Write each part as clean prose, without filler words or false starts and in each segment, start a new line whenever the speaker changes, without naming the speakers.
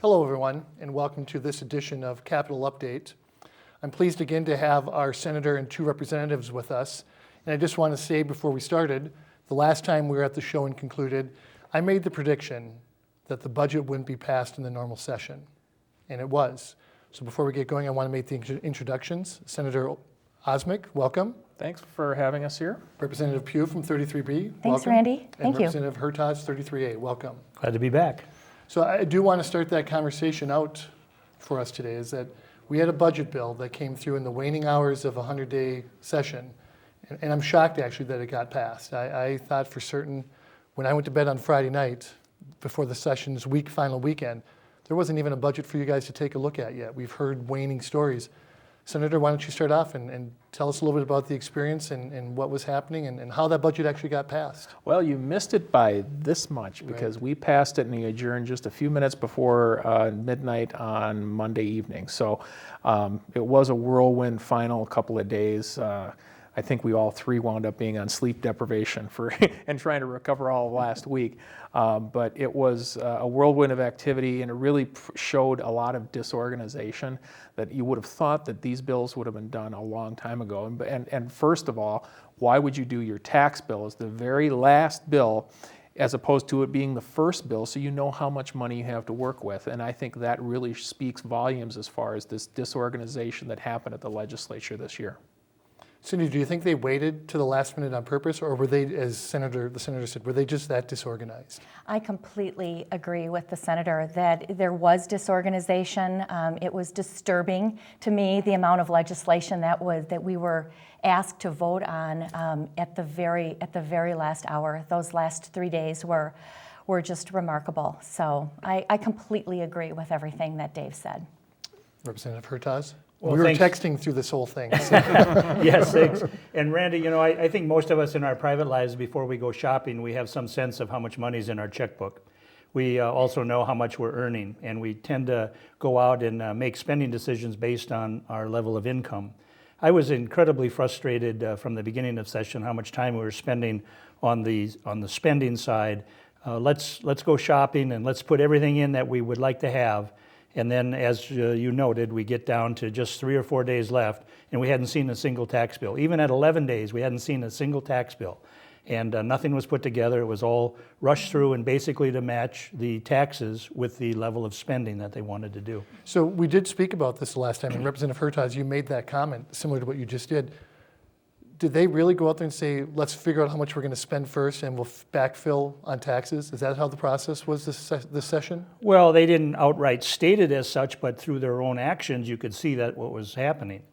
Hello, everyone, and welcome to this edition of Capital Update. I'm pleased again to have our senator and two representatives with us. And I just want to say before we started, the last time we were at the show and concluded, I made the prediction that the budget wouldn't be passed in the normal session, and it was. So before we get going, I want to make the introductions. Senator Osmek, welcome.
Thanks for having us here.
Representative Pugh from 33B,
Thanks,
welcome.
Randy.
And
Thank you.
Representative Hertaus, 33A, welcome.
Glad to be back.
So I do want to start that conversation out for us today, is that we had a budget bill that came through in the waning hours of a 100-day session, and I'm shocked actually that it got passed. I thought for certain when I went to bed on Friday night before the session's final weekend, there wasn't even a budget for you guys to take a look at yet. We've heard waning stories. Senator, why don't you start off and tell us a little bit about the experience and what was happening and how that budget actually got passed.
Well, you missed it by this much because we passed it and we adjourned just a few minutes before midnight on Monday evening. So it was a whirlwind final couple of days. I think we all three wound up being on sleep deprivation and trying to recover all of last week. But it was a whirlwind of activity, and it really showed a lot of disorganization that you would have thought that these bills would have been done a long time ago. And first of all, why would you do your tax bill as the very last bill as opposed to it being the first bill, so you know how much money you have to work with? And I think that really speaks volumes as far as this disorganization that happened at the legislature this year.
Cindy, do you think they waited to the last minute on purpose, or were they, as the senator said, were they just that disorganized?
I completely agree with the senator that there was disorganization. It was disturbing to me, the amount of legislation that we were asked to vote on at the very last hour. Those last 3 days were just remarkable. So I completely agree with everything that Dave said.
Representative Hertaus?
Well,
we were
thanks.
texting through this whole thing. So.
Yes, thanks. And Randy, I think most of us in our private lives, before we go shopping, we have some sense of how much money's in our checkbook. We also know how much we're earning, and we tend to go out and make spending decisions based on our level of income. I was incredibly frustrated from the beginning of session how much time we were spending on the spending side. Let's go shopping and let's put everything in that we would like to have. And then, as you noted, we get down to just 3 or 4 days left, and we hadn't seen a single tax bill. Even at 11 days, we hadn't seen a single tax bill. And nothing was put together. It was all rushed through and basically to match the taxes with the level of spending that they wanted to do.
So we did speak about this the last time, and Representative Hertaus, you made that comment similar to what you just did. Did they really go out there and say, let's figure out how much we're going to spend first and we'll backfill on taxes? Is that how the process was this session?
Well, they didn't outright state it as such, but through their own actions, you could see that what was happening.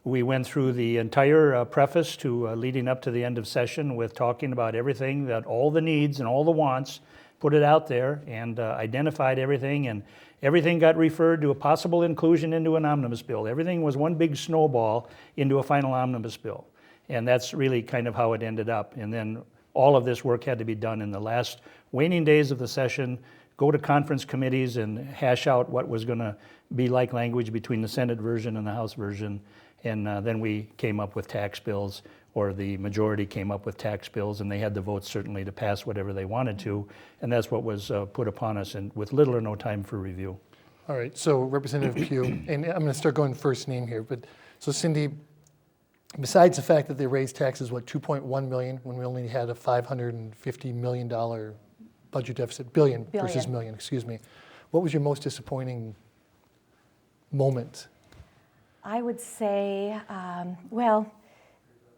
We went through the entire preface to leading up to the end of session with talking about everything, that all the needs and all the wants, put it out there and identified everything, and everything got referred to a possible inclusion into an omnibus bill. Everything was one big snowball into a final omnibus bill. And that's really kind of how it ended up. And then all of this work had to be done in the last waning days of the session, go to conference committees and hash out what was going to be like language between the Senate version and the House version. And then we came up with tax bills, or the majority came up with tax bills, and they had the votes certainly to pass whatever they wanted to. And that's what was put upon us, and with little or no time for review.
All right, so Representative Pugh, and I'm going to start going first name here, but so Cindy, besides the fact that they raised taxes, $2.1 million when we only had a $550 million budget deficit, billion versus million, excuse me. What was your most disappointing moment?
I would say,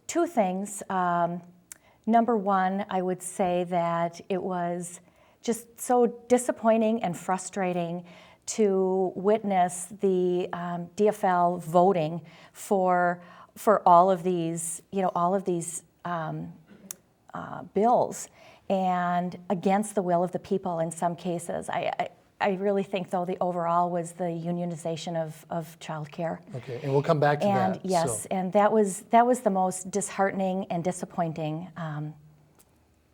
two things. Number one, I would say that it was just so disappointing and frustrating to witness the DFL voting for all of these, bills, and against the will of the people in some cases. I really think, though, the overall was the unionization of childcare.
Okay, and we'll come back to that.
And yes, and that was the most disheartening and disappointing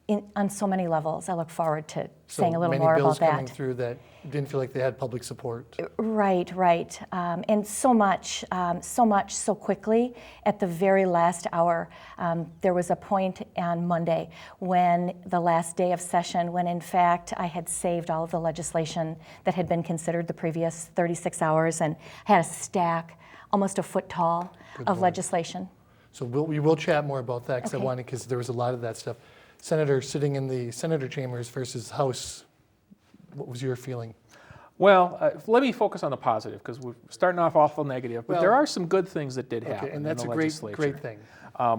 on so many levels. I look forward to
So
saying a little
many
more
bills
about
coming
that.
through that didn't feel like they had public support.
Right, right. And so much so quickly at the very last hour. There was a point on Monday when the last day of session, when in fact I had saved all of the legislation that had been considered the previous 36 hours and had a stack almost a foot tall of legislation.
So we will chat more about that
Okay.
because there was a lot of that stuff. Senator, sitting in the Senator chambers versus House, what was your feeling?
Well, let me focus on the positive because we're starting off awful negative, but
Well,
there are some good things that did happen
Okay, and that's
in
a
the
great,
legislature.
great thing.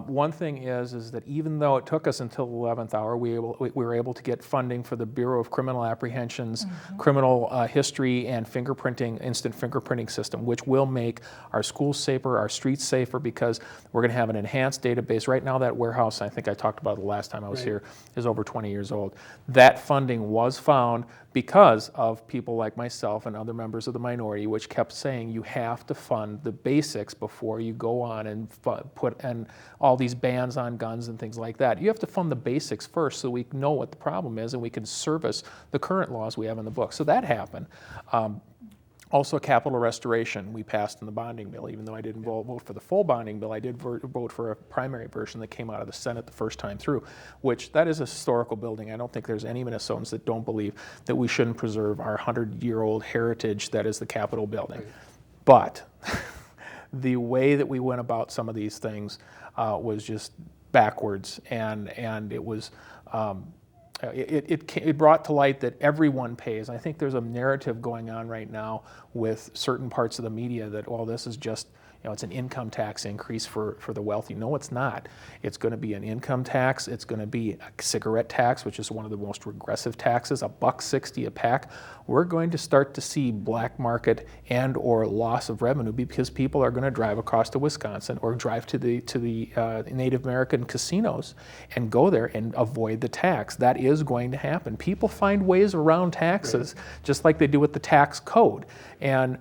One thing is that even though it took us until the 11th hour, we were able to get funding for the Bureau of Criminal Apprehensions, criminal history, and fingerprinting, instant fingerprinting system, which will make our schools safer, our streets safer, because we're going to have an enhanced database. Right now, that warehouse, I think I talked about it the last time I was here, is over 20 years old. That funding was found because of people like myself and other members of the minority, which kept saying you have to fund the basics before you go on and put all these bans on guns and things like that. You have to fund the basics first so we know what the problem is and we can service the current laws we have in the book. So that happened. Also, capital restoration we passed in the bonding bill. Even though I didn't vote for the full bonding bill, I did vote for a primary version that came out of the Senate the first time through, which that is a historical building. I don't think there's any Minnesotans that don't believe that we shouldn't preserve our 100-year-old heritage that is the Capitol building. But the way that we went about some of these things was just backwards, and it was it brought to light that everyone pays. I think there's a narrative going on right now with certain parts of the media that, well, this is just, it's an income tax increase for the wealthy. No, it's not. It's going to be an income tax. It's going to be a cigarette tax, which is one of the most regressive taxes, $1.60 a pack. We're going to start to see black market and or loss of revenue because people are going to drive across to Wisconsin or drive to the Native American casinos and go there and avoid the tax. That is going to happen. People find ways around taxes, just like they do with the tax code. And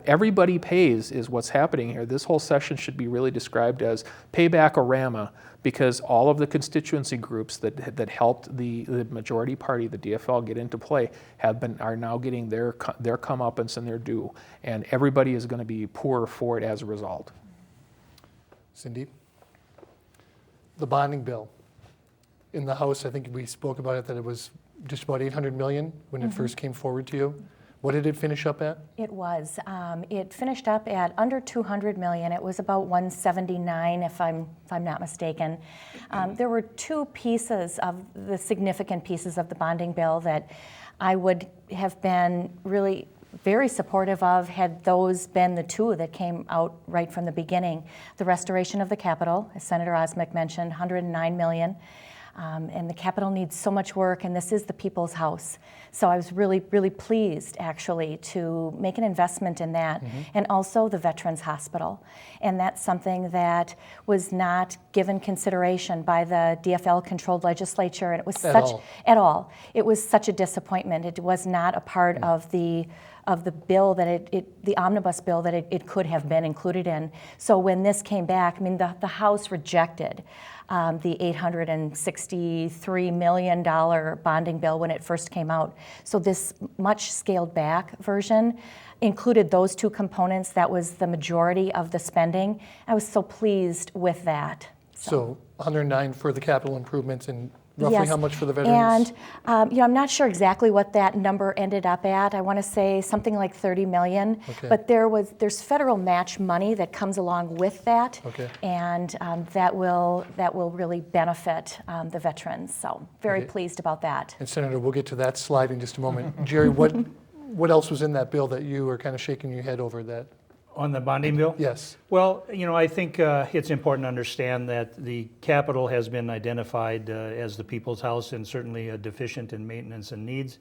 everybody pays is what's happening here. This whole session should be really described as payback-orama, because all of the constituency groups that helped the majority party, the DFL, get into play are now getting their comeuppance and their due, and everybody is going to be poorer for it as a result.
Cindy? The bonding bill. In the House, I think we spoke about it, that it was just about $800 million when it first came forward to you. What did it finish up at?
It was. It finished up at under 200 million. It was about 179, if I'm not mistaken. There were two pieces of the significant pieces of the bonding bill that I would have been really very supportive of had those been the two that came out right from the beginning. The restoration of the Capitol, as Senator Osmek mentioned, 109 million. And the Capitol needs so much work, and this is the people's house. So I was really, really pleased, actually, to make an investment in that, and also the Veterans Hospital. And that's something that was not given consideration by the DFL-controlled legislature, and it was at all. It was such a disappointment. It was not a part of the bill that the omnibus bill that it could have been included in. So when this came back, I mean, the House rejected the $863 million bonding bill when it first came out. So this much scaled back version included those two components. That was the majority of the spending. I was so pleased with that.
So 109 for the capital improvements, and roughly
Yes.
how much for the veterans?
And I'm not sure exactly what that number ended up at. I want to say something like 30 million.
Okay.
But there's federal match money that comes along with that,
Okay.
and that will really benefit the veterans. So very
Okay.
pleased about that.
And Senator, we'll get to that slide in just a moment. Jerry, what else was in that bill that you were kind of shaking your head over that?
On the bonding bill?
Yes.
Well, I think it's important to understand that the Capitol has been identified as the people's house and certainly deficient in maintenance and needs.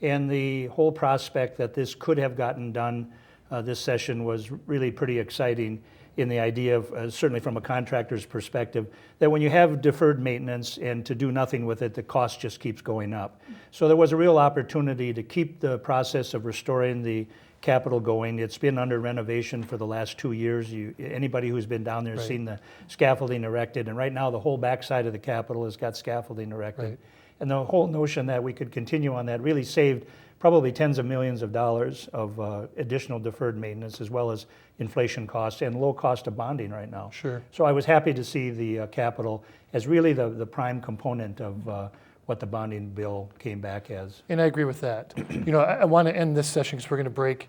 And the whole prospect that this could have gotten done this session was really pretty exciting, in the idea of, certainly from a contractor's perspective, that when you have deferred maintenance and to do nothing with it, the cost just keeps going up. So there was a real opportunity to keep the process of restoring the Capitol going. It's been under renovation for the last 2 years. Anybody who's been down there has seen the scaffolding erected, and right now the whole backside of the Capitol has got scaffolding erected.
Right.
And the whole notion that we could continue on that really saved probably tens of millions of dollars of additional deferred maintenance, as well as inflation costs and low cost of bonding right now.
Sure.
So I was happy to see the capital as really the prime component of what the bonding bill came back as.
And I agree with that. You know, I want to end this session because we're going to break.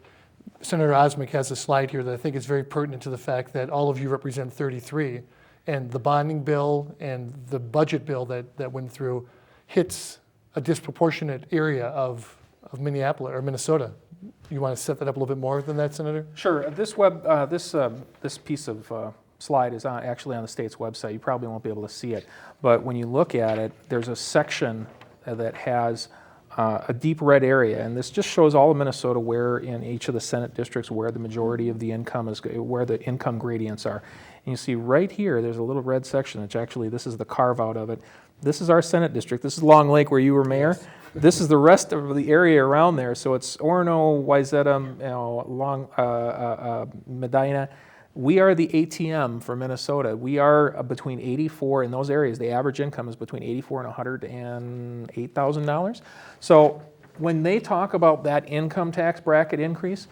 Senator Osmek has a slide here that I think is very pertinent to the fact that all of you represent 33, and the bonding bill and the budget bill that went through hits a disproportionate area of Minneapolis or Minnesota. You want to set that up a little bit more than that, Senator?
Sure. This this piece of slide is actually on the state's website. You probably won't be able to see it, but when you look at it, there's a section that has a deep red area, and this just shows all of Minnesota where in each of the Senate districts where the majority of the income is, where the income gradients are. And you see right here, there's a little red section, which actually this is the carve out of it. This is our Senate district. This is Long Lake where you were mayor. Yes. This is the rest of the area around there. So it's Orono, Wayzata, Medina. We are the ATM for Minnesota. We are between 84 in those areas. The average income is between $84,000 and $108,000. So when they talk about that income tax bracket increase,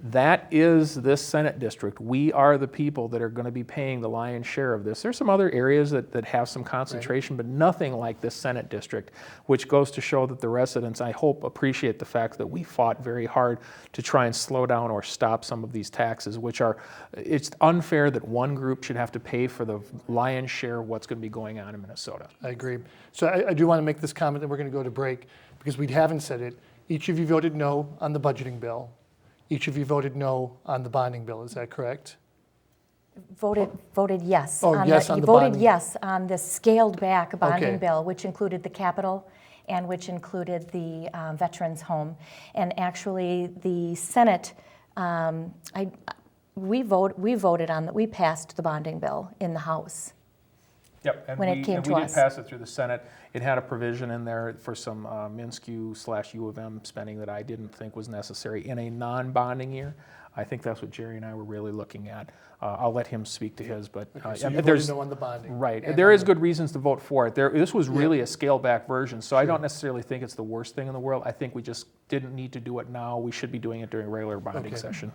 that is this Senate district. We are the people that are going to be paying the lion's share of this. There's some other areas that have some concentration, right, but nothing like this Senate district, which goes to show that the residents, I hope, appreciate the fact that we fought very hard to try and slow down or stop some of these taxes, which are, it's unfair that one group should have to pay for the lion's share of what's going to be going on in Minnesota.
I agree. So I do want to make this comment, then we're going to go to break, because we haven't said it. Each of you voted no on the budgeting bill. Each of you voted no on the bonding bill, is that correct?
Voted yes.
Oh, yes on the
voted
bonding.
yes on the scaled back bonding
Okay.
bill, which included the capital and which included the veterans home. And actually, the Senate, we passed the bonding bill in the House.
Yep, and
When it came to
we did
us.
pass it through the Senate. It had a provision in there for some MINSCU/U of M spending that I didn't think was necessary in a non-bonding year. I think that's what Jerry and I were really looking at. I'll let him speak to his, but
So you
there's
voted no on the bonding.
right.
And
There
on
is good reasons to vote for it. This was really a scaled-back version, so I
Sure.
don't necessarily think it's the worst thing in the world. I think we just didn't need to do it now. We should be doing it during a regular bonding
Okay.
session.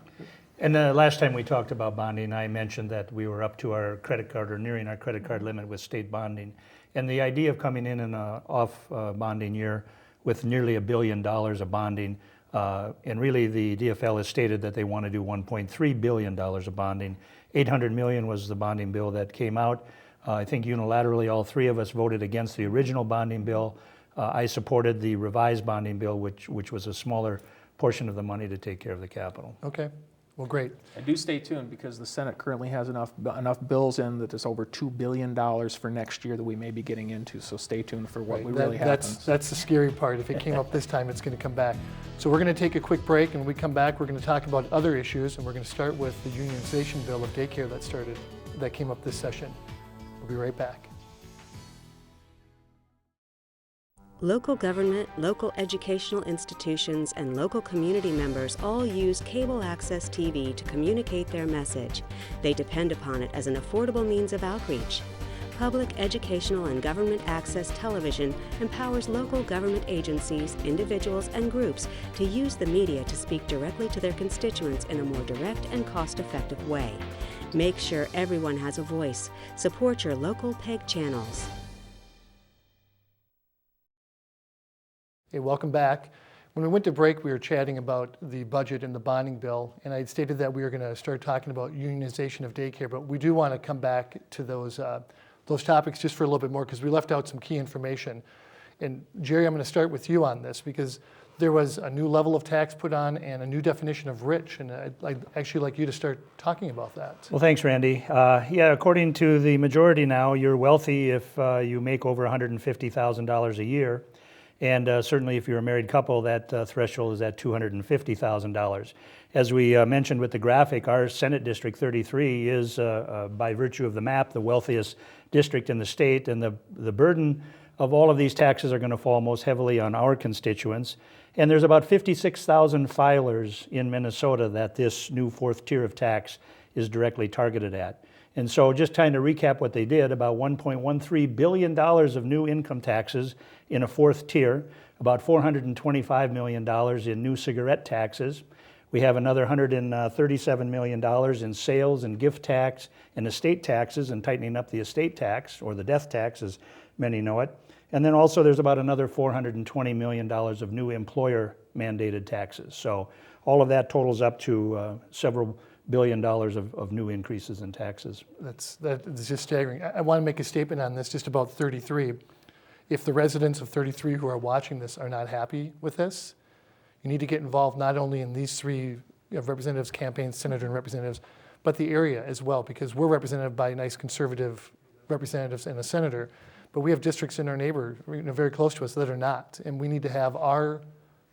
And last time we talked about bonding, I mentioned that we were up to our credit card or nearing our credit card limit with state bonding. And the idea of coming in an off bonding year with nearly $1 billion of bonding, and really the DFL has stated that they want to do $1.3 billion of bonding. $800 million was the bonding bill that came out. I think unilaterally all three of us voted against the original bonding bill. I supported the revised bonding bill, which was a smaller portion of the money to take care of the capital.
Okay, well, great.
And do stay tuned because the Senate currently has enough bills in that there's over $2 billion for next year that we may be getting into. So stay tuned for what
Right.
really happens.
That's the scary part. If it came up this time, it's going to come back. So we're going to take a quick break, and when we come back, we're going to talk about other issues, and we're going to start with the unionization bill of daycare that came up this session. We'll be right back.
Local government, local educational institutions, and local community members all use cable access TV to communicate their message. They depend upon it as an affordable means of outreach. Public educational and government access television empowers local government agencies, individuals, and groups to use the media to speak directly to their constituents in a more direct and cost-effective way. Make sure everyone has a voice. Support your local PEG channels.
Hey, welcome back. When we went to break, we were chatting about the budget and the bonding bill, and I had stated that we were going to start talking about unionization of daycare, but we do want to come back to those topics just for a little bit more because we left out some key information. And Jerry, I'm going to start with you on this because there was a new level of tax put on and a new definition of rich, and I'd actually like you to start talking about that.
Well, thanks, Randy. Yeah, according to the majority now, you're wealthy if you make over $150,000 a year. And certainly if you're a married couple, that threshold is at $250,000. As we mentioned with the graphic, our Senate District 33 is, by virtue of the map, the wealthiest district in the state, and the burden of all of these taxes are going to fall most heavily on our constituents. And there's about 56,000 filers in Minnesota that this new fourth tier of tax is directly targeted at. And so just trying to recap what they did, about $1.13 billion of new income taxes in a fourth tier, about $425 million in new cigarette taxes. We have another $137 million in sales and gift tax and estate taxes, and tightening up the estate tax, or the death tax as many know it. And then also there's about another $420 million of new employer mandated taxes. So all of that totals up to several $billion of new increases in taxes.
That is just staggering. I want to make a statement on this just about 33. If the residents of 33 who are watching this are not happy with this, you need to get involved not only in these three representatives' campaigns, senator and representatives, but the area as well, because we're represented by nice conservative representatives and a senator, but we have districts in our neighbor, very close to us, that are not, and we need to have our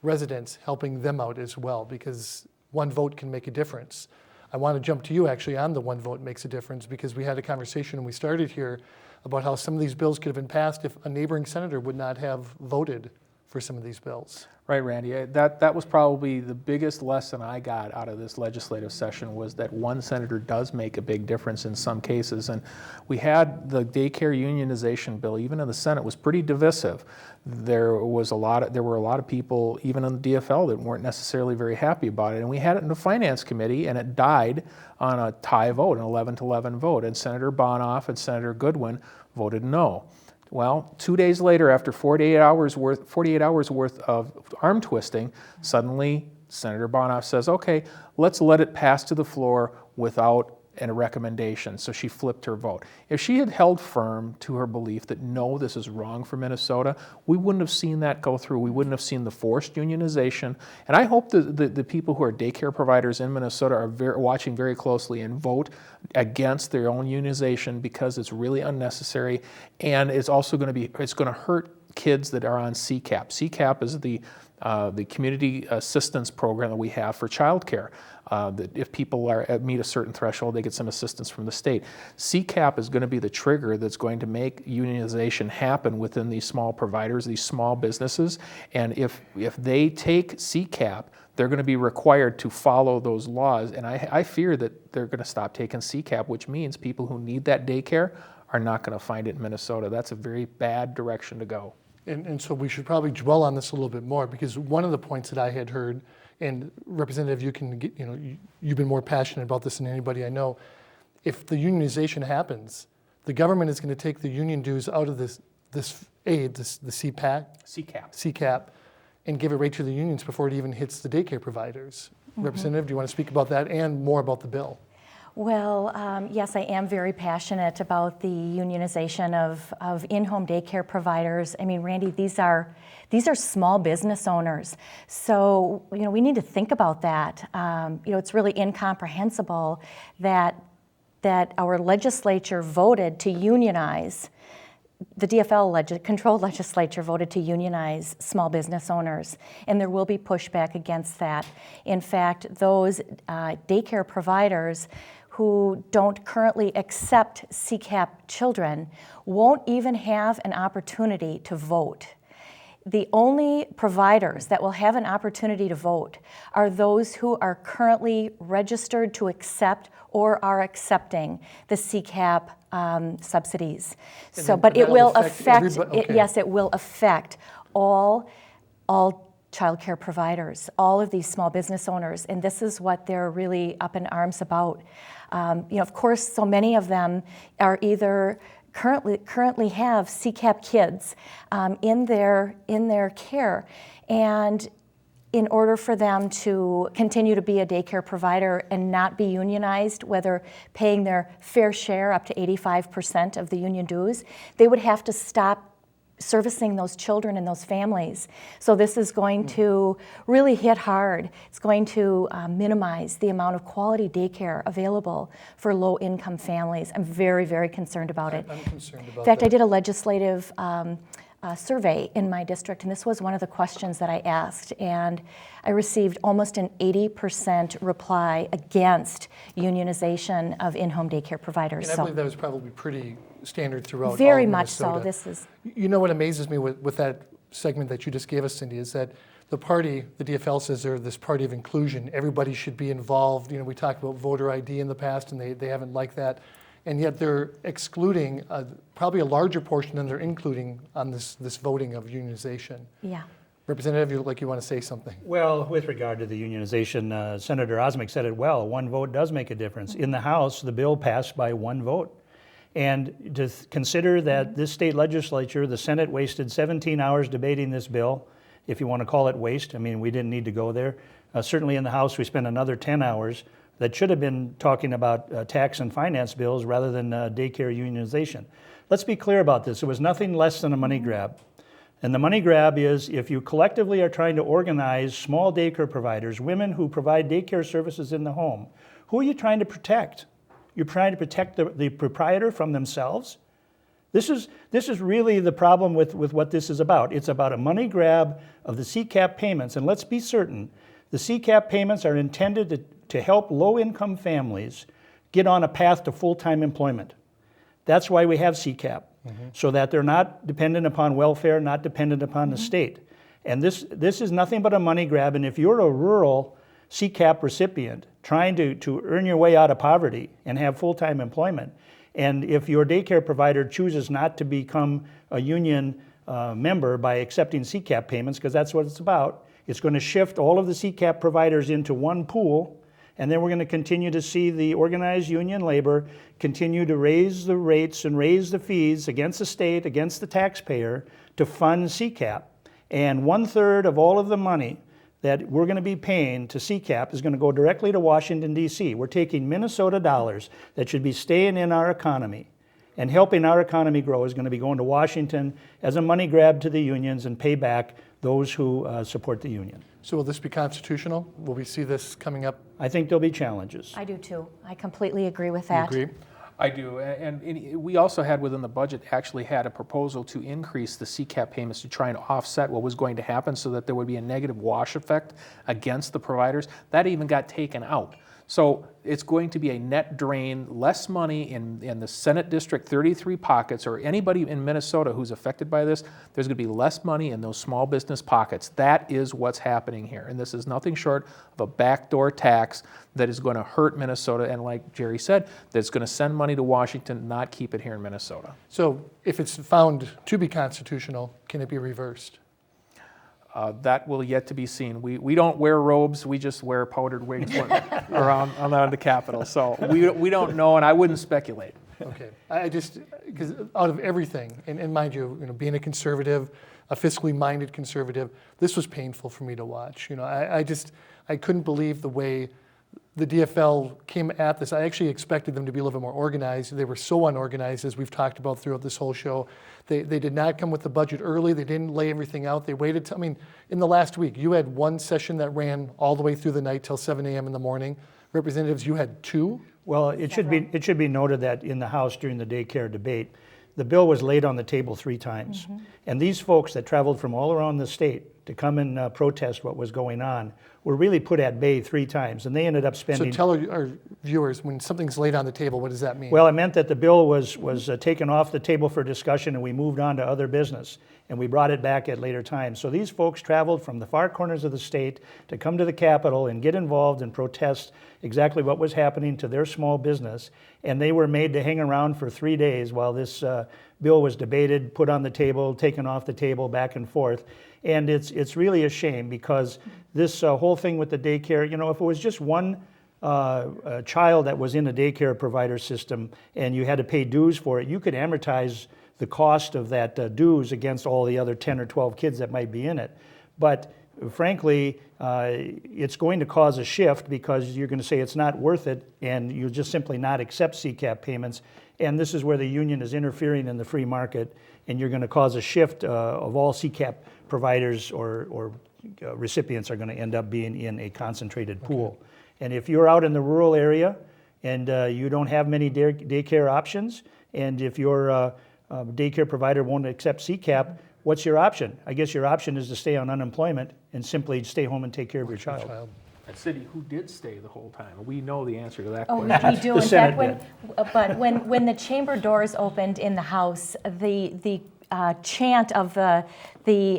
residents helping them out as well, because one vote can make a difference. I want to jump to you actually on the one vote makes a difference, because we had a conversation when we started here about how some of these bills could have been passed if a neighboring senator would not have voted for some of these bills.
Right, Randy. That was probably the biggest lesson I got out of this legislative session, was that one senator does make a big difference in some cases. And we had the daycare unionization bill, even in the Senate, was pretty divisive. There were a lot of people, even in the DFL, that weren't necessarily very happy about it. And we had it in the Finance Committee, and it died on a tie vote, an 11-11 vote. And Senator Bonoff and Senator Goodwin voted no. Well, 2 days later, after 48 hours worth of arm twisting, suddenly Senator Bonoff says, okay, let's let it pass to the floor without a recommendation. So she flipped her vote. If she had held firm to her belief that no, this is wrong for Minnesota, we wouldn't have seen that go through. We wouldn't have seen the forced unionization. And I hope the people who are daycare providers in Minnesota are watching very closely and vote against their own unionization, because it's really unnecessary, and it's also going to hurt kids that are on CCAP. CCAP is the community assistance program that we have for childcare. That if people meet a certain threshold, they get some assistance from the state. CCAP is going to be the trigger that's going to make unionization happen within these small providers, these small businesses. And if they take CCAP, they're going to be required to follow those laws. And I fear that they're going to stop taking CCAP, which means people who need that daycare are not going to find it in Minnesota. That's a very bad direction to go.
And so we should probably dwell on this a little bit more, because one of the points that I had heard, and Representative, you can get, you've been more passionate about this than anybody I know. If the unionization happens, the government is going to take the union dues out of this aid, the CCAP, and give it right to the unions before it even hits the daycare providers. Mm-hmm. Representative, do you want to speak about that and more about the bill?
Well, yes, I am very passionate about the unionization of in-home daycare providers. I mean, Randy, these are small business owners. So, we need to think about that. It's really incomprehensible that our legislature voted to unionize, the DFL controlled legislature voted to unionize small business owners, and there will be pushback against that. In fact, those daycare providers who don't currently accept CCAP children won't even have an opportunity to vote. The only providers that will have an opportunity to vote are those who are currently registered to accept or are accepting the CCAP subsidies. So, but it will affect, yes, it will affect all child care providers, all of these small business owners, and this is what they're really up in arms about. Of course, so many of them are either currently have CCAP kids in their care, and in order for them to continue to be a daycare provider and not be unionized, whether paying their fair share up to 85% of the union dues, they would have to stop servicing those children and those families. So this is going to really hit hard. It's going to minimize the amount of quality daycare available for low-income families. I'm very, very concerned about it.
I'm concerned about that.
In fact, I did a legislative survey in my district, and this was one of the questions that I asked, and I received almost an 80% reply against unionization of in-home daycare providers.
And I believe that was probably pretty standard throughout
very
all of
much so.
Minnesota.
This is.
What amazes me with that segment that you just gave us, Cindy, is that the party, the DFL says they're this party of inclusion. Everybody should be involved. We talked about voter ID in the past, and they haven't liked that. and yet they're excluding probably a larger portion than they're including on this voting of unionization.
Yeah.
Representative, you look like you want to say something.
Well, with regard to the unionization, Senator Osmek said it well. One vote does make a difference. In the House, the bill passed by one vote. And to consider that this state legislature, the Senate, wasted 17 hours debating this bill, if you want to call it waste. I mean, we didn't need to go there. Certainly in the House, we spent another 10 hours that should have been talking about tax and finance bills rather than daycare unionization. Let's be clear about this. It was nothing less than a money grab. And the money grab is if you collectively are trying to organize small daycare providers, women who provide daycare services in the home, who are you trying to protect? You're trying to protect the proprietor from themselves? This is really the problem with what this is about. It's about a money grab of the CCAP payments. And let's be certain, the CCAP payments are intended to help low-income families get on a path to full-time employment. That's why we have CCAP, so that they're not dependent upon welfare, not dependent upon the state. And this is nothing but a money grab. And if you're a rural CCAP recipient trying to earn your way out of poverty and have full-time employment, and if your daycare provider chooses not to become a union member by accepting CCAP payments, because that's what it's about, it's going to shift all of the CCAP providers into one pool, and then we're going to continue to see the organized union labor continue to raise the rates and raise the fees against the state, against the taxpayer, to fund CCAP. And 1/3 of all of the money that we're going to be paying to CCAP is going to go directly to Washington, D.C. We're taking Minnesota dollars that should be staying in our economy and helping our economy grow is going to be going to Washington as a money grab to the unions and pay back those who support the union.
So will this be constitutional? Will we see this coming up?
I think there'll be challenges.
I do too. I completely agree with that.
You agree?
I do, and we also had within the budget actually had a proposal to increase the CCAP payments to try and offset what was going to happen so that there would be a negative wash effect against the providers. That even got taken out. So it's going to be a net drain, less money in the Senate District 33 pockets, or anybody in Minnesota who's affected by this, there's going to be less money in those small business pockets. That is what's happening here. And this is nothing short of a backdoor tax that is going to hurt Minnesota. And like Jerry said, that's going to send money to Washington, not keep it here in Minnesota.
So if it's found to be constitutional, can it be reversed?
That will yet to be seen. We don't wear robes, we just wear powdered wigs around the Capitol. So we don't know, and I wouldn't speculate.
Okay, I just, because out of everything, and mind you, being a conservative, a fiscally minded conservative, this was painful for me to watch. I couldn't believe the way the DFL came at this. I actually expected them to be a little bit more organized. They were so unorganized, as we've talked about throughout this whole show. They did not come with the budget early. They didn't lay everything out. They waited. In the last week, you had one session that ran all the way through the night till 7 a.m. in the morning. Representatives, you had two.
Well, it should be noted that in the House during the daycare debate, the bill was laid on the table 3 times. And these folks that traveled from all around the state to come and protest what was going on were really put at bay 3 times. And they ended up spending...
So tell our viewers, when something's laid on the table, what does that mean?
Well, it meant that the bill was taken off the table for discussion and we moved on to other business. And we brought it back at later times. So these folks traveled from the far corners of the state to come to the Capitol and get involved and protest exactly what was happening to their small business. And they were made to hang around for 3 days while this bill was debated, put on the table, taken off the table, back and forth. And it's really a shame because this whole thing with the daycare, if it was just one child that was in a daycare provider system and you had to pay dues for it, you could amortize the cost of that dues against all the other 10 or 12 kids that might be in it. But frankly, it's going to cause a shift because you're going to say it's not worth it and you'll just simply not accept CCAP payments. And this is where the union is interfering in the free market, and you're going to cause a shift of all CCAP providers or recipients are going to end up being in a concentrated pool. Okay. And if you're out in the rural area and you don't have many daycare options, and if your daycare provider won't accept CCAP, what's your option? I guess your option is to stay on unemployment and simply stay home and take care of your child.
A city who did stay the whole time. We know the answer to that
question.
Oh,
we do. In fact, when the chamber doors opened in the House, the chant of the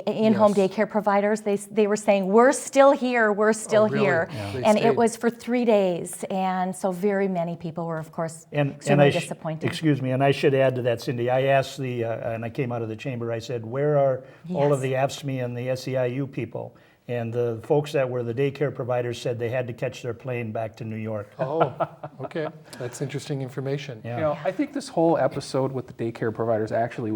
in-home
Yes.
daycare providers. They were saying, "We're still here, we're still
really?
here,"
Yeah. They
and
stayed.
it was for 3 days, and so very many people were, of course, extremely disappointed.
Excuse me, and I should add to that, Cindy, I asked and I came out of the chamber, I said, where are all of
Yes.
the AFSCME and the SEIU people? And the folks that were the daycare providers said they had to catch their plane back to New York.
Oh, okay. That's interesting information.
Yeah.
You know, I think this whole episode with the daycare providers actually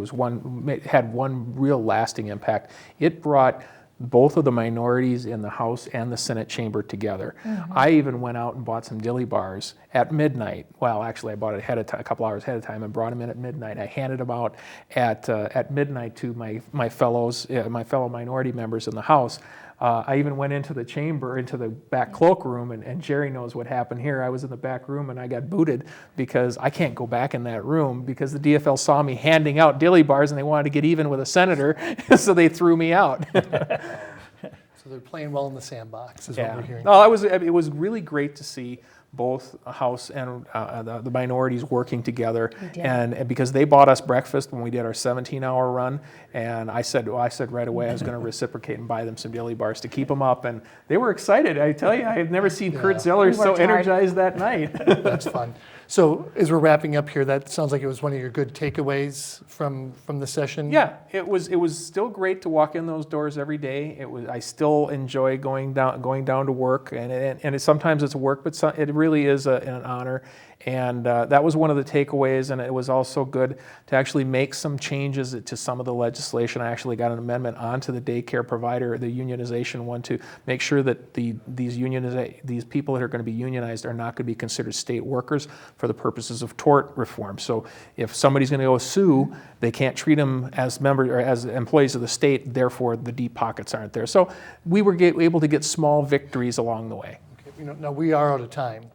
had one real lasting impact. It brought both of the minorities in the House and the Senate chamber together. I even went out and bought some dilly bars at midnight. Well, actually, I bought it a couple hours ahead of time and brought them in at midnight. I handed them out at midnight to my fellow minority members in the House. I even went into the chamber, into the back cloakroom, and Jerry knows what happened here. I was in the back room and I got booted because I can't go back in that room because the DFL saw me handing out dilly bars and they wanted to get even with a senator, so they threw me out.
So they're playing well in the sandbox, is what we're hearing.
No, it was really great to see both House and the minorities working together, and because they bought us breakfast when we did our 17-hour run, and I said right away I was going to reciprocate and buy them some dilly bars to keep them up, and they were excited. I tell you, I had never seen Kurt Zeller so
worked hard.
energized that night.
That's fun. So as we're wrapping up here, that sounds like it was one of your good takeaways from the session?
Yeah, it was still great to walk in those doors every day. I still enjoy going down to work, and sometimes it's work, but it really is an honor. And that was one of the takeaways, and it was also good to actually make some changes to some of the legislation. I actually got an amendment onto the daycare provider, the unionization one, to make sure that these people that are going to be unionized are not going to be considered state workers for the purposes of tort reform. So if somebody's going to go sue, they can't treat them as members or as employees of the state, therefore the deep pockets aren't there. So we were able to get small victories along the way.
Okay. Now we are out of time.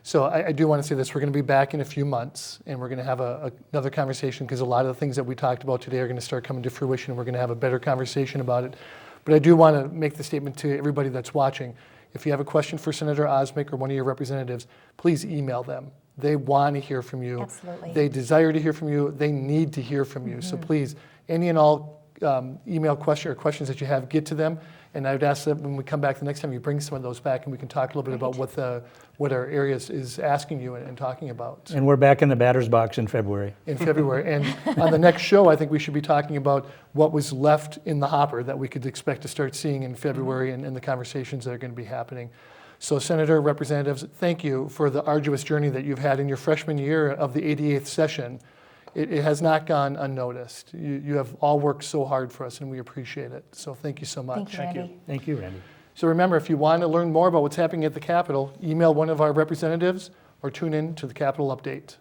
So I do want to say this, we're going to be back in a few months and we're going to have another conversation because a lot of the things that we talked about today are going to start coming to fruition and we're going to have a better conversation about it. But I do want to make the statement to everybody that's watching. If you have a question for Senator Osmek or one of your representatives, please email them. They want to hear from you.
Absolutely.
They desire to hear from you. They need to hear from you. So please, any and all email questions that you have, get to them. And I would ask that when we come back the next time, you bring some of those back and we can talk a little bit about what our area is asking you and talking about.
And we're back in the batter's box in February.
In February. And on the next show, I think we should be talking about what was left in the hopper that we could expect to start seeing in February and the conversations that are going to be happening. So Senator, representatives, thank you for the arduous journey that you've had in your freshman year of the 88th session. It has not gone unnoticed. You have all worked so hard for us and we appreciate it. So thank you so much.
Thank you, Randy.
Thank you, Randy.
So remember, if you want to learn more about what's happening at the Capitol, email one of our representatives or tune in to the Capitol Update.